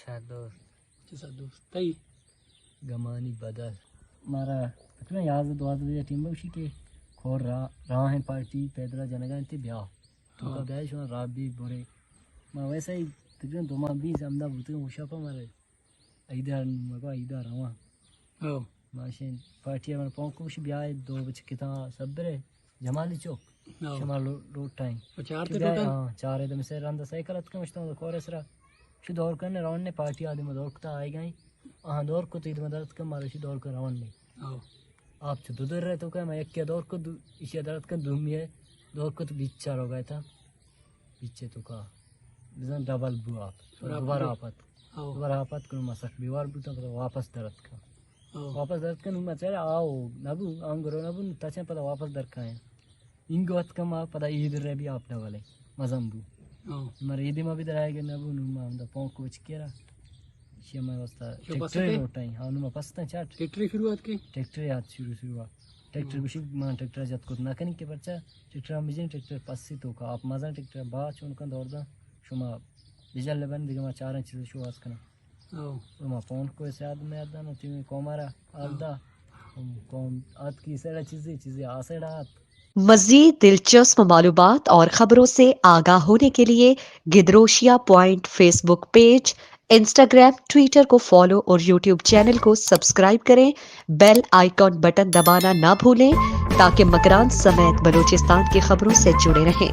چسا دوست تئی گمانی بدل مارا اتنا یاد دو بجے ٹیم بوشی کے کھور راہ ہیں پارٹی پیدرا جنگا تے بیا تو کا گائے شو رابی بورے ما ویسا ہی تقریبا دو ماہ 20 امدا بوتے ہوشا پا مارے ایدار مگا ایدار ہوا او ماشین پارٹی من پونکوش بیا 2 بج کتا صبرے جمالی چوک شمال روڈ ٹائم چار تے ٹوٹل ہاں چار ہے سے رندا سائیکل ات کمشتا کورسرا شو دور کرنے رون نے پارٹی آدمی دور کتا آئے گئیں ہاں دور کو تید مدد کم مارے شو دور کر رون نے او آپ سے دو دور رہے تو کہ میں ایک کیا دور کو اسی عدالت کا دومی ہے دور کو تو 20 4 ہو گیا تھا پیچھے تو کا بزن ڈبل بو آپ دوبارہ آپت کنو مسک بیوار بوتا پتا واپس درد کا واپس درد کا نوما چاہے آؤ نبو آنگرو نبو تاچیں پتا واپس درد کا ہے انگو ات کم آپ پتا عید رہے بھی آپ ڈبل ہے مزم بو مر عیدی میں بھی در آئے گا نبو نوما ہم دا پونک کو بچ کیا شیئر میں واسطہ ٹیکٹر روٹائیں ہاں نوما پستا چاٹ ٹیکٹری شروعات کی ٹیکٹر یاد شروع ٹیکٹر بشی مان ٹیکٹر جات کو نہ کنی کے بچہ ٹیکٹر ہم بجیں ٹیکٹر پسی تو کا آپ مزہ ٹیکٹر با چون کا دور دا شما بجل لبن دیگه ما 4 چیز شو واس کنم ما پون کو سے آدمی آدھا نا تیمی کومارا آدھا کون آدھ کی سیڑا چیزیں آسیڑات مزید دلچسپ معلومات اور خبروں سے آگاہ ہونے کے لیے گدروشیا پوائنٹ فیس بک پیج انسٹاگرام ٹویٹر کو فالو اور یوٹیوب چینل کو سبسکرائب کریں بیل آئیکن بٹن دبانا نہ بھولیں تاکہ مکران سمیت بلوچستان کی خبروں سے جڑے رہیں